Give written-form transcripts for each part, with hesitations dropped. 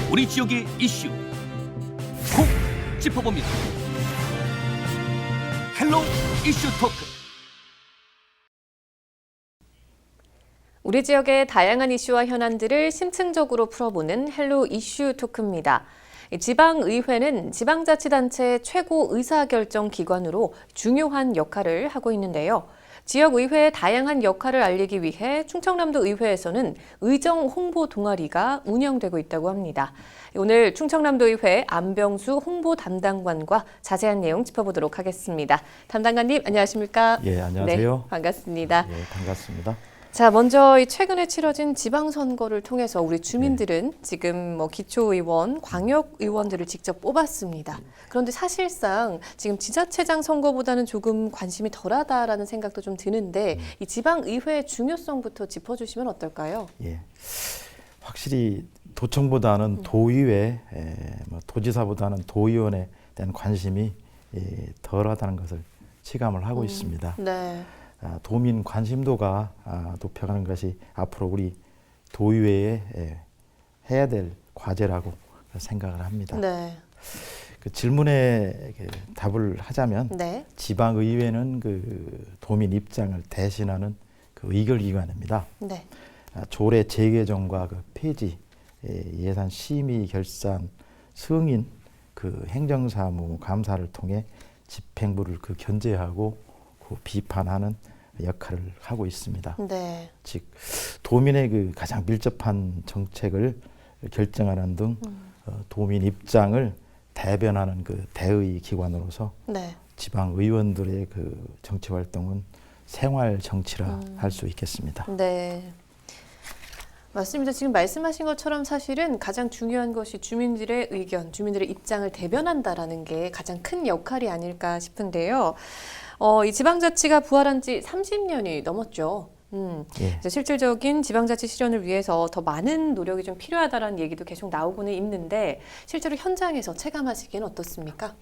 우리 지역의 이슈 콕 짚어봅니다. 헬로 이슈 토크. 우리 지역의 다양한 이슈와 현안들을 심층적으로 풀어보는 헬로 이슈 토크입니다. 지방의회는 지방자치단체의 최고 의사결정 기관으로 중요한 역할을 하고 있는데요. 지역의회의 다양한 역할을 알리기 위해 충청남도 의회에서는 의정 홍보 동아리가 운영되고 있다고 합니다. 오늘 충청남도의회 안병수 홍보 담당관과 자세한 내용 짚어보도록 하겠습니다. 담당관님 안녕하십니까? 예, 안녕하세요. 네, 반갑습니다. 예, 반갑습니다. 자, 먼저 최근에 치러진 지방선거를 통해서 우리 주민들은 지금 기초의원, 광역의원들을 직접 뽑았습니다. 그런데 사실상 지금 지자체장 선거보다는 조금 관심이 덜하다라는 생각도 좀 드는데 이 지방의회의 중요성부터 짚어주시면 어떨까요? 예, 확실히 도청보다는 도의회, 도지사보다는 도의원에 대한 관심이 덜하다는 것을 체감을 하고 있습니다. 네. 도민 관심도가 높여가는 것이 앞으로 우리 도의회에 해야 될 과제라고 생각을 합니다. 네. 그 질문에 답을 하자면 네. 지방의회는 그 도민 입장을 대신하는 그 의결기관입니다. 네. 조례 재개정과 그 폐지, 예산 심의 결산, 승인, 그 행정사무 감사를 통해 집행부를 그 견제하고 그 비판하는 역할을 하고 있습니다. 네. 즉 도민의 그 가장 밀접한 정책을 결정하는 등 도민 입장을 대변하는 그 대의 기관으로서 네. 지방 의원들의 그 정치 활동은 생활 정치라 할 수 있겠습니다. 네. 맞습니다. 지금 말씀하신 것처럼 사실은 가장 중요한 것이 주민들의 의견, 주민들의 입장을 대변한다라는 게 가장 큰 역할이 아닐까 싶은데요. 이 지방자치가 부활한 지 30년이 넘었죠. 예. 실질적인 지방자치 실현을 위해서 더 많은 노력이 좀 필요하다라는 얘기도 계속 나오고는 있는데 실제로 현장에서 체감하시기에는 어떻습니까?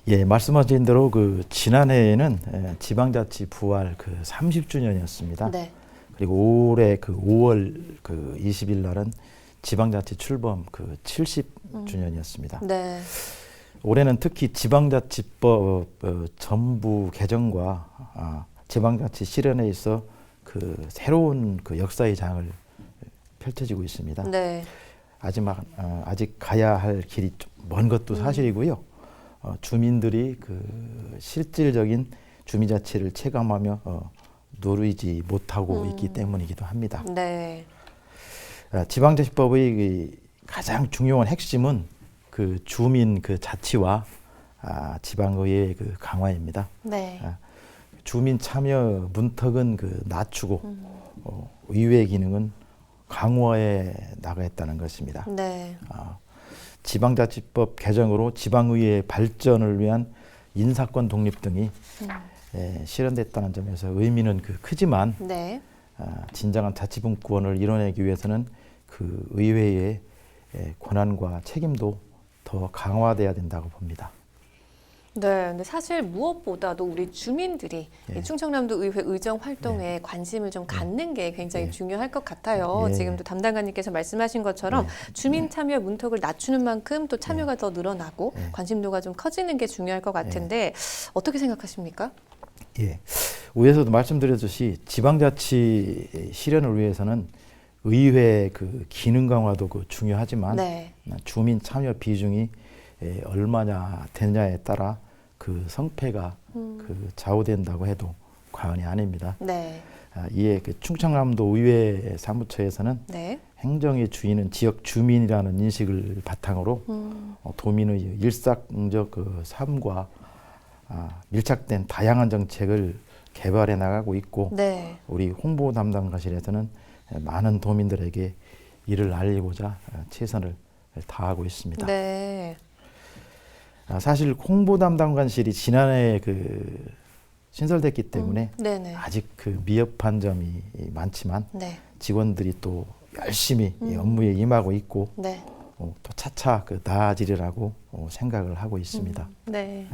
예, 말씀하신 대로 그 지난해에는 지방자치 부활 그 30주년이었습니다. 네. 그리고 올해 그 5월 그 20일 날은 지방자치 출범 그 70주년이었습니다. 네. 올해는 특히 지방자치법 전부 개정과 지방자치 실현에 있어 그 새로운 그 역사의 장을 펼쳐지고 있습니다. 네. 아직 가야 할 길이 좀 먼 것도 사실이고요. 주민들이 그 실질적인 주민자치를 체감하며 누리지 못하고 있기 때문이기도 합니다. 네. 지방자치법의 가장 중요한 핵심은 그 주민 그 자치와 지방의회의 그 강화입니다. 네. 주민 참여 문턱은 그 낮추고 의회 기능은 강화해 나가겠다는 것입니다. 네. 지방자치법 개정으로 지방의회의 발전을 위한 인사권 독립 등이 실현됐다는 점에서 의미는 그 크지만 네. 진정한 자치분권을 이뤄내기 위해서는 그 의회의 권한과 책임도 더 강화돼야 된다고 봅니다. 네, 근데 사실 무엇보다도 우리 주민들이 이 충청남도 의회 의정 활동에 관심을 좀 갖는 게 굉장히 중요할 것 같아요. 지금도 담당관님께서 말씀하신 것처럼 주민 참여 문턱을 낮추는 만큼 또 참여가 더 늘어나고 관심도가 좀 커지는 게 중요할 것 같은데 어떻게 생각하십니까? 예, 위에서도 말씀드렸듯이 지방자치 실현을 위해서는 의회 그 기능 강화도 그 중요하지만 네. 주민 참여 비중이 얼마냐 되느냐에 따라 그 성패가 그 좌우된다고 해도 과언이 아닙니다. 네. 이에 그 충청남도 의회 사무처에서는 네. 행정의 주인은 지역 주민이라는 인식을 바탕으로 도민의 일상적 그 삶과 밀착된 다양한 정책을 개발해 나가고 있고 네. 우리 홍보 담당과실에서는 많은 도민들에게 이를 알리고자 최선을 다하고 있습니다. 네. 사실 홍보 담당관실이 지난해 그 신설됐기 때문에 네네. 아직 그 미흡한 점이 많지만 네. 직원들이 또 열심히 이 업무에 임하고 있고 네. 또 차차 그 나아지리라고 생각을 하고 있습니다. 네.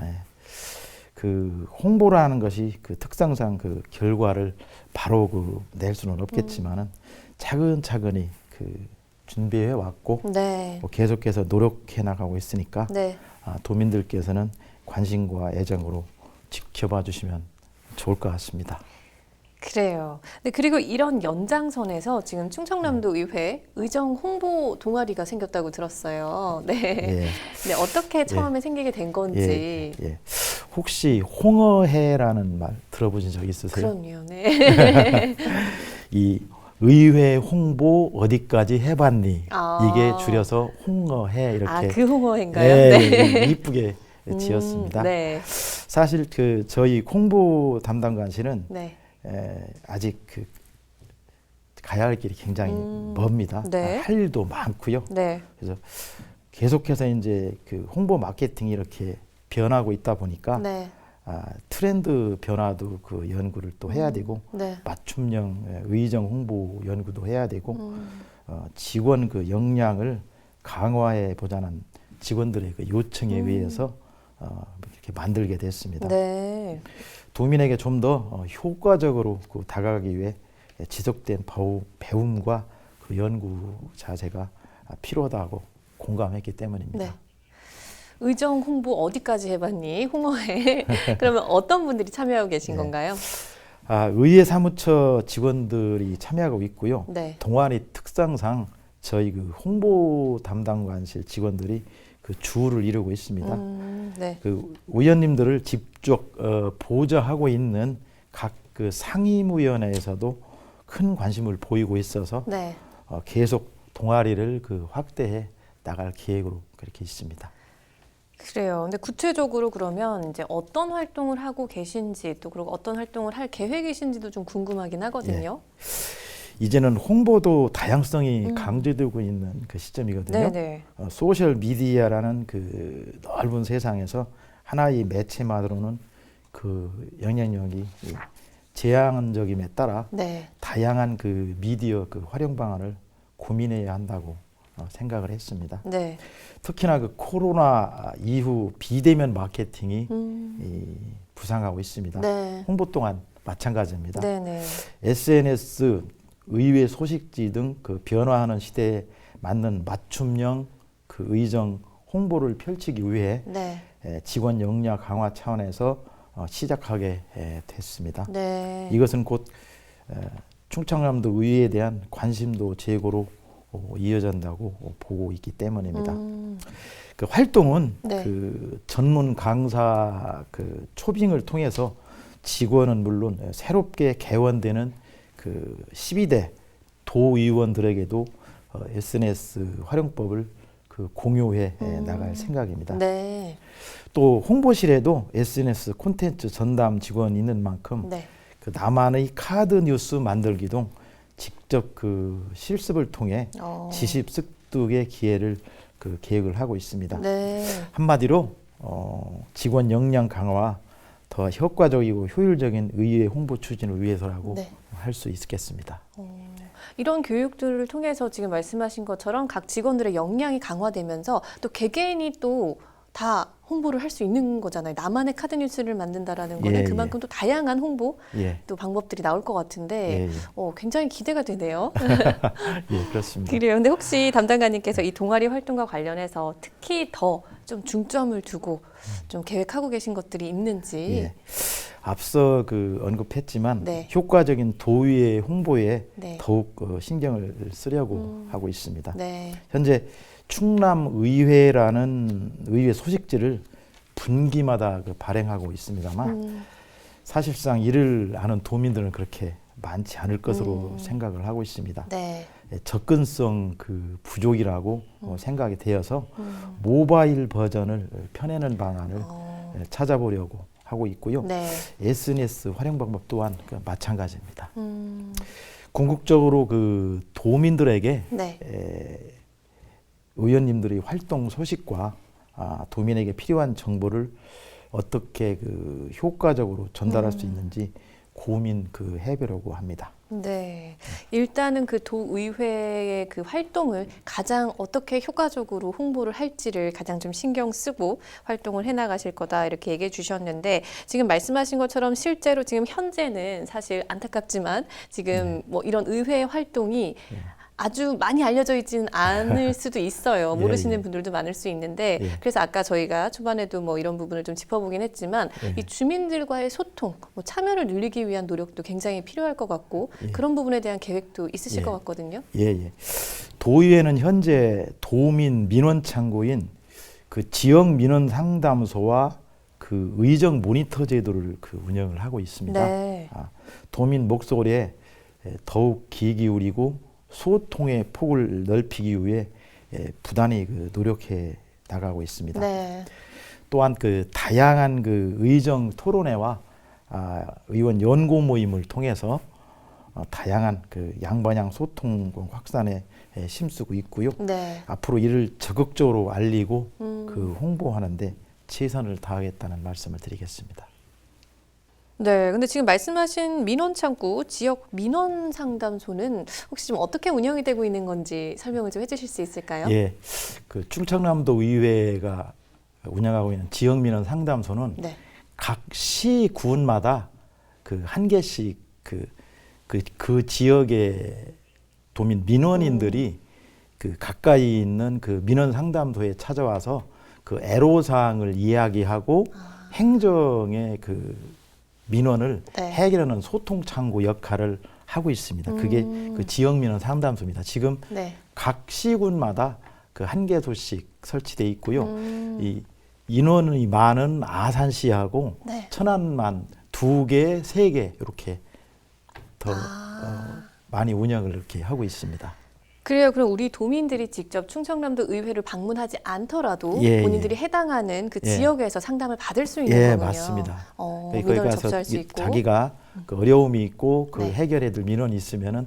그 홍보라는 것이 그 특성상 그 결과를 바로 그 낼 수는 없겠지만은 차근차근히 그 준비해 왔고 네. 계속해서 노력해 나가고 있으니까 네. 도민들께서는 관심과 애정으로 지켜봐 주시면 좋을 것 같습니다. 그래요. 네, 그리고 이런 연장선에서 지금 충청남도 의회 의정 홍보 동아리가 생겼다고 들었어요. 네. 예. 네, 어떻게 처음에 생기게 된 건지. 예. 혹시 홍어회라는 말 들어보신 적 있으세요? 그럼요. 네. 이 의회 홍보 어디까지 해봤니? 아. 이게 줄여서 홍어회 이렇게 아, 그 홍어인가요? 네, 이쁘게 지었습니다. 네. 사실 그 저희 홍보 담당관실은 네. 아직 그 가야 할 길이 굉장히 멉니다. 네. 할 일도 많고요. 네. 그래서 계속해서 이제 그 홍보 마케팅이 이렇게 변하고 있다 보니까 네. 트렌드 변화도 그 연구를 또 해야 되고 네. 맞춤형 의정 홍보 연구도 해야 되고 직원 그 역량을 강화해 보자는 직원들의 그 요청에 의해서 이렇게 만들게 됐습니다. 네. 도민에게 좀 더 효과적으로 그 다가가기 위해 지속된 배움과 그 연구 자세가 필요하다고 공감했기 때문입니다. 네. 의정 홍보 어디까지 해봤니? 홍어회. 그러면 어떤 분들이 참여하고 계신 네. 건가요? 의회 사무처 직원들이 참여하고 있고요. 네. 동아리 특성상 저희 그 홍보 담당관실 직원들이 그 주를 이루고 있습니다. 네. 그 의원님들을 직접 보좌하고 있는 각 그 상임위원회에서도 큰 관심을 보이고 있어서 네. 계속 동아리를 그 확대해 나갈 계획으로 그렇게 있습니다. 그래요. 근데 구체적으로 그러면 이제 어떤 활동을 하고 계신지 또 그리고 어떤 활동을 할 계획이신지도 좀 궁금하긴 하거든요. 이제는 홍보도 다양성이 강조되고 있는 그 시점이거든요. 네네. 소셜 미디어라는 그 넓은 세상에서 하나의 매체만으로는 그 영향력이 제한적임에 따라 네. 다양한 그 미디어 그 활용 방안을 고민해야 한다고 생각을 했습니다. 네. 특히나 그 코로나 이후 비대면 마케팅이 부상하고 있습니다. 네. 홍보 또한 마찬가지입니다. 네네. SNS, 의회 소식지 등 그 변화하는 시대에 맞는 맞춤형 그 의정 홍보를 펼치기 위해 네. 직원 역량 강화 차원에서 시작하게 됐습니다. 네. 이것은 곧 충청남도 의회에 대한 관심도 제고로 이어진다고 보고 있기 때문입니다. 그 활동은 네. 그 전문 강사 그 초빙을 통해서 직원은 물론 새롭게 개원되는 그 12대 도의원들에게도 SNS 활용법을 그 공유해 나갈 생각입니다. 네. 또 홍보실에도 SNS 콘텐츠 전담 직원이 있는 만큼 네. 그 나만의 카드 뉴스 만들기 등 직접 그 실습을 통해 지식 습득의 기회를 그 계획을 하고 있습니다. 네. 한마디로 직원 역량 강화, 더 효과적이고 효율적인 의회 홍보 추진을 위해서라고 네. 할 수 있겠습니다. 이런 교육들을 통해서 지금 말씀하신 것처럼 각 직원들의 역량이 강화되면서 또 개개인이 또 다 홍보를 할 수 있는 거잖아요. 나만의 카드 뉴스를 만든다라는 거는 그만큼 또 다양한 홍보 또 방법들이 나올 것 같은데 굉장히 기대가 되네요. 예, 그렇습니다. 그래요. 근데 혹시 담당관님께서 이 동아리 활동과 관련해서 특히 더 좀 중점을 두고 좀 계획하고 계신 것들이 있는지. 앞서 그 언급했지만 네. 효과적인 도의회 홍보에 네. 더욱 신경을 쓰려고 하고 있습니다. 네. 현재 충남의회라는 의회 소식지를 분기마다 그 발행하고 있습니다만 사실상 이를 아는 도민들은 그렇게 많지 않을 것으로 생각을 하고 있습니다. 네. 접근성 그 부족이라고 생각이 되어서 모바일 버전을 펴내는 방안을 찾아보려고 하고 있고요. 네. SNS 활용 방법 또한 그 마찬가지입니다. 궁극적으로 그 도민들에게 네. 의원님들의 활동 소식과 도민에게 필요한 정보를 어떻게 그 효과적으로 전달할 수 있는지 고민 그 해보려고 합니다. 네. 일단은 그 도의회의 그 활동을 가장 어떻게 효과적으로 홍보를 할지를 가장 좀 신경 쓰고 활동을 해나가실 거다 이렇게 얘기해 주셨는데 지금 말씀하신 것처럼 실제로 지금 현재는 사실 안타깝지만 지금 뭐 이런 의회 활동이 아주 많이 알려져 있지는 않을 수도 있어요. 예, 모르시는 예. 분들도 많을 수 있는데 예. 그래서 아까 저희가 초반에도 뭐 이런 부분을 좀 짚어보긴 했지만 예. 이 주민들과의 소통, 뭐 참여를 늘리기 위한 노력도 굉장히 필요할 것 같고 예. 그런 부분에 대한 계획도 있으실 예. 것 같거든요. 예, 예. 도의회는 현재 도민 민원 창구인 그 지역 민원 상담소와 그 의정 모니터 제도를 그 운영을 하고 있습니다. 네. 도민 목소리에 더욱 귀 기울이고 소통의 폭을 넓히기 위해 부단히 그 노력해 나가고 있습니다. 네. 또한 그 다양한 그 의정 토론회와 의원 연구 모임을 통해서 다양한 그 양방향 소통 확산에 힘쓰고 있고요. 네. 앞으로 이를 적극적으로 알리고 그 홍보하는데 최선을 다하겠다는 말씀을 드리겠습니다. 네, 근데 지금 말씀하신 민원창구 지역 민원 상담소는 혹시 좀 어떻게 운영이 되고 있는 건지 설명을 좀 해주실 수 있을까요? 예, 그 충청남도 의회가 운영하고 있는 지역 민원 상담소는 네. 각 시 군마다 그 한 개씩 그 지역의 도민 민원인들이 그 가까이 있는 그 민원 상담소에 찾아와서 그 애로사항을 이야기하고 행정의 그 민원을 네. 해결하는 소통 창구 역할을 하고 있습니다. 그게 그 지역 민원 상담소입니다. 지금 네. 각 시군마다 그 한 개소씩 설치돼 있고요. 이 인원이 많은 아산시하고 네. 천안만 2개, 3개 이렇게 더 많이 운영을 이렇게 하고 있습니다. 그래요. 그럼 우리 도민들이 직접 충청남도 의회를 방문하지 않더라도 예, 본인들이 예. 해당하는 그 예. 지역에서 상담을 받을 수 있는 예, 거군요. 맞습니다. 거기 민원을 가서 접수할 수 있고. 자기가 그 어려움이 있고 그 네. 해결해야 될 민원이 있으면은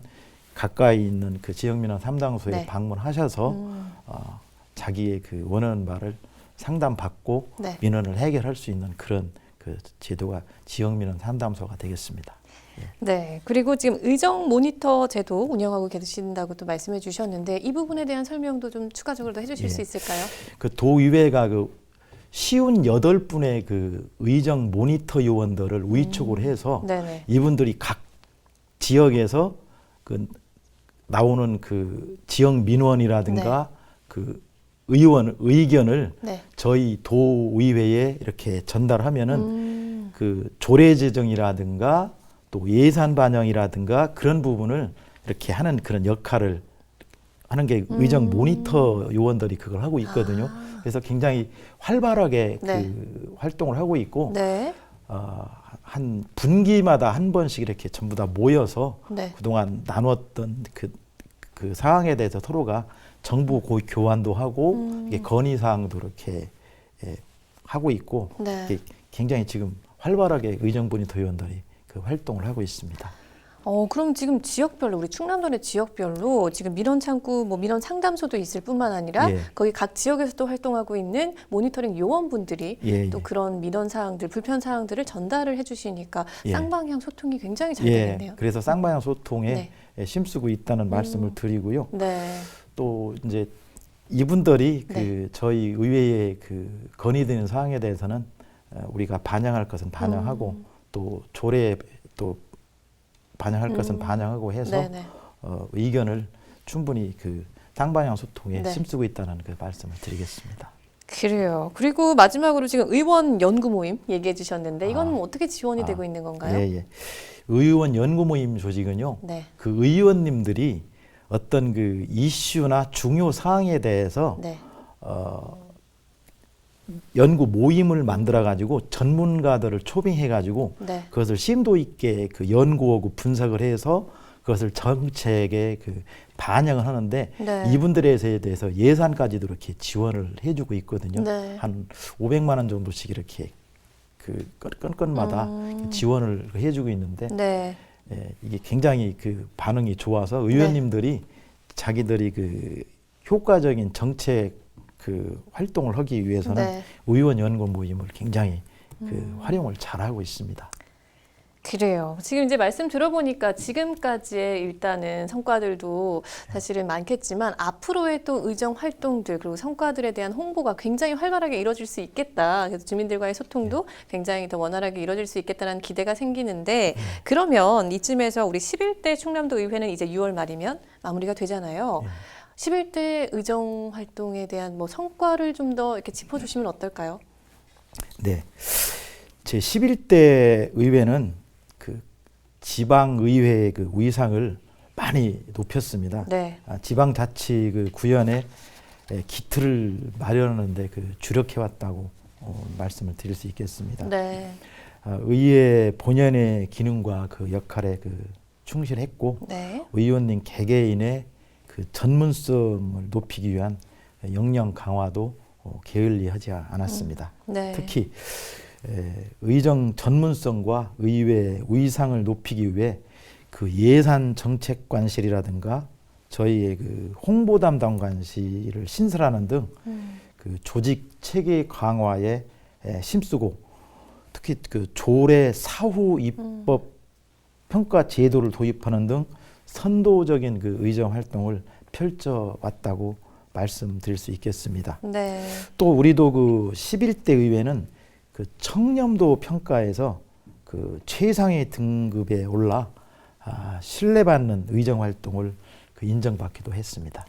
가까이 있는 그 지역 민원 상담소에 네. 방문하셔서 자기의 그 원하는 바를 상담받고 네. 민원을 해결할 수 있는 그런 그 제도가 지역 민원 상담소가 되겠습니다. 네. 그리고 지금 의정 모니터 제도 운영하고 계신다고 또 말씀해 주셨는데 이 부분에 대한 설명도 좀 추가적으로 더 해주실 예. 수 있을까요? 그 도의회가 그 58분의 그 의정 모니터 요원들을 위촉을 해서 네네. 이분들이 각 지역에서 그 나오는 그 지역 민원이라든가 그 의원 의견을 네. 저희 도의회에 이렇게 전달하면은 그 조례 제정이라든가 또 예산 반영이라든가 그런 부분을 이렇게 하는 그런 역할을 하는 게 의정 모니터 요원들이 그걸 하고 있거든요. 그래서 굉장히 활발하게 네. 그 활동을 하고 있고 네. 한 분기마다 한 번씩 이렇게 전부 다 모여서 네. 그동안 나눴던 그 사항에 대해서 서로가 정보 교환도 하고 이게 건의 사항도 이렇게 하고 있고 네. 이게 굉장히 지금 활발하게 의정 모니터 요원들이 그 활동을 하고 있습니다. 그럼 지금 지역별로 우리 충남도 내 지역별로 지금 민원 창구, 뭐 민원 상담소도 있을 뿐만 아니라 예. 거기 각 지역에서 또 활동하고 있는 모니터링 요원분들이 예, 또 예. 그런 민원 사항들, 불편 사항들을 전달을 해주시니까 예. 쌍방향 소통이 굉장히 잘 예, 되겠네요. 그래서 쌍방향 소통에 힘쓰고 있다는 말씀을 드리고요. 네. 또 이제 이분들이 네. 그 저희 의회에 그 건의되는 사항에 대해서는 우리가 반영할 것은 반영하고 또 조례에 또 반영할 것은 반영하고 해서 네네. 의견을 충분히 그 쌍방향 소통에 네. 힘쓰고 있다는 그 말씀을 드리겠습니다. 그래요. 그리고 마지막으로 지금 의원 연구 모임 얘기해 주셨는데 이건 어떻게 지원이 되고 있는 건가요? 예, 예. 의원 연구 모임 조직은요. 네. 그 의원님들이 어떤 그 이슈나 중요 사항에 대해서 네. 연구 모임을 만들어 가지고 전문가들을 초빙해 가지고 네. 그것을 심도 있게 그 연구하고 분석을 해서 그것을 정책에 그 반영을 하는데 네. 이분들에 대해서 예산까지도 이렇게 지원을 해주고 있거든요. 네. 한 500만 원 정도씩 이렇게 그 건건마다 지원을 해주고 있는데 네. 이게 굉장히 그 반응이 좋아서 의원님들이 자기들이 그 효과적인 정책 그 활동을 하기 위해서는 네. 의원 연구 모임을 굉장히 그 활용을 잘하고 있습니다. 그래요. 지금 이제 말씀 들어보니까 지금까지의 일단은 성과들도 사실은 많겠지만 앞으로의 또 의정 활동들 그리고 성과들에 대한 홍보가 굉장히 활발하게 이루어질 수 있겠다. 그래서 주민들과의 소통도 굉장히 더 원활하게 이루어질 수 있겠다는 기대가 생기는데 그러면 이쯤에서 우리 11대 충남도 의회는 이제 6월 말이면 마무리가 되잖아요. 11대 의정 활동에 대한 뭐 성과를 좀 더 이렇게 짚어주시면 어떨까요? 네, 제 11대 의회는 그 지방의회의 그 위상을 많이 높였습니다. 네. 지방자치 그 구현에 기틀을 마련하는데 그 주력해왔다고 말씀을 드릴 수 있겠습니다. 네. 의회 본연의 기능과 그 역할에 그 충실했고 네. 의원님 개개인의 그 전문성을 높이기 위한 역량 강화도 게을리하지 않았습니다. 네. 특히 의정 전문성과 의회 위상을 높이기 위해 그 예산 정책관실이라든가 저희의 그 홍보 담당관실을 신설하는 등 그 조직 체계 강화에 힘쓰고 특히 그 조례 사후 입법 평가 제도를 도입하는 등 선도적인 그 의정 활동을 펼쳐왔다고 말씀드릴 수 있겠습니다. 네. 또 우리도 그 11대 의회는 그 청렴도 평가에서 그 최상의 등급에 올라 신뢰받는 의정 활동을 그 인정받기도 했습니다.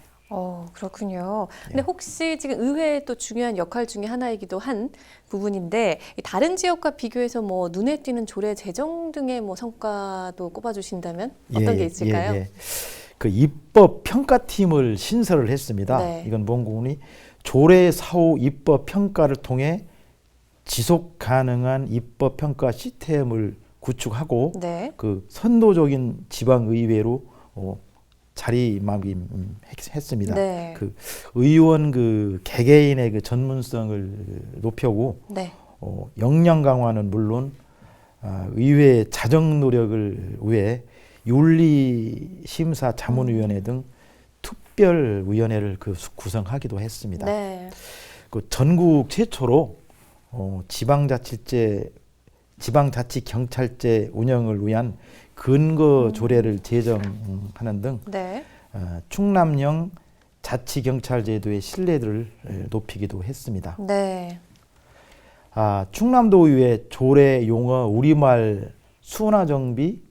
그렇군요. 근데 혹시 지금 의회의 또 중요한 역할 중에 하나이기도 한 부분인데 다른 지역과 비교해서 뭐 눈에 띄는 조례 제정 등의 뭐 성과도 꼽아주신다면 어떤 게 있을까요? 그 입법 평가팀을 신설을 했습니다. 네. 이건 뭔고니 조례 사후 입법 평가를 통해 지속 가능한 입법 평가 시스템을 구축하고 네. 그 선도적인 지방 의회로 자리매김했습니다. 네. 그 의원 그 개개인의 그 전문성을 높여고 네. 역량 강화는 물론 의회 자정 노력을 위해 윤리심사 자문위원회 등 특별위원회를 그 구성하기도 했습니다. 네. 그 전국 최초로 지방자치 경찰제 운영을 위한 근거 조례를 제정하는 등 네. 충남형 자치경찰제도의 신뢰도를 높이기도 했습니다. 네. 충남도의회 조례 용어 우리말 순화 정비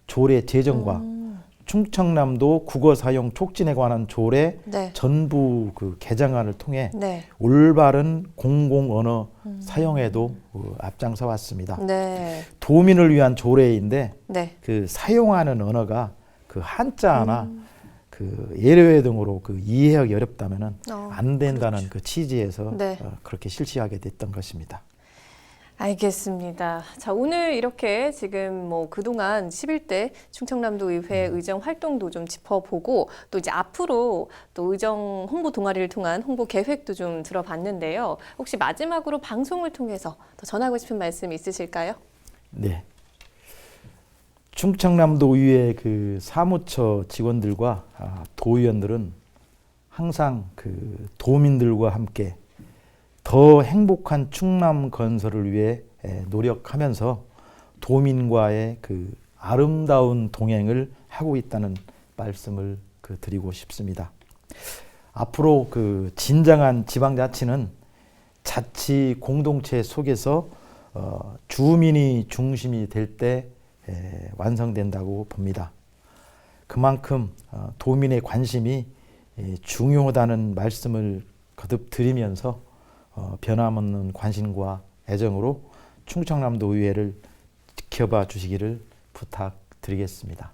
조례 제정과 충청남도 국어 사용 촉진에 관한 조례 네. 전부 그 개정안을 통해 네. 올바른 공공 언어 사용에도 앞장서 왔습니다. 네. 도민을 위한 조례인데 네. 그 사용하는 언어가 그 한자나 그 예외 등으로 그 이해하기 어렵다면은 안 된다는 그렇죠. 그 취지에서 네. 그렇게 실시하게 됐던 것입니다. 알겠습니다. 자, 오늘 이렇게 지금 뭐 그동안 11대 충청남도 의회 의정 활동도 좀 짚어보고 또 이제 앞으로 또 의정 홍보 동아리를 통한 홍보 계획도 좀 들어봤는데요. 혹시 마지막으로 방송을 통해서 더 전하고 싶은 말씀 있으실까요? 네. 충청남도 의회 그 사무처 직원들과 도의원들은 항상 그 도민들과 함께 더 행복한 충남 건설을 위해 노력하면서 도민과의 그 아름다운 동행을 하고 있다는 말씀을 드리고 싶습니다. 앞으로 그 진정한 지방자치는 자치 공동체 속에서 주민이 중심이 될 때 완성된다고 봅니다. 그만큼 도민의 관심이 중요하다는 말씀을 거듭 드리면서 변함없는 관심과 애정으로 충청남도 의회를 지켜봐 주시기를 부탁드리겠습니다.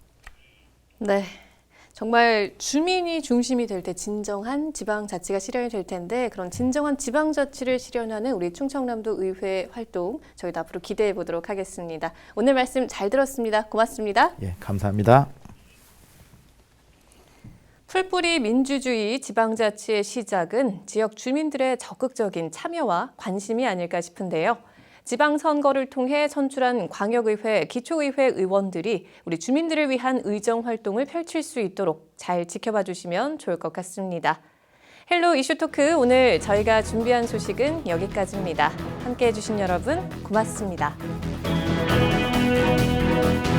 네. 정말 주민이 중심이 될 때 진정한 지방자치가 실현이 될 텐데 그런 진정한 지방자치를 실현하는 우리 충청남도 의회 활동 저희도 앞으로 기대해 보도록 하겠습니다. 오늘 말씀 잘 들었습니다. 고맙습니다. 예, 감사합니다. 풀뿌리 민주주의 지방자치의 시작은 지역 주민들의 적극적인 참여와 관심이 아닐까 싶은데요. 지방선거를 통해 선출한 광역의회, 기초의회 의원들이 우리 주민들을 위한 의정 활동을 펼칠 수 있도록 잘 지켜봐 주시면 좋을 것 같습니다. 헬로 이슈토크 오늘 저희가 준비한 소식은 여기까지입니다. 함께해 주신 여러분 고맙습니다. 있습니다.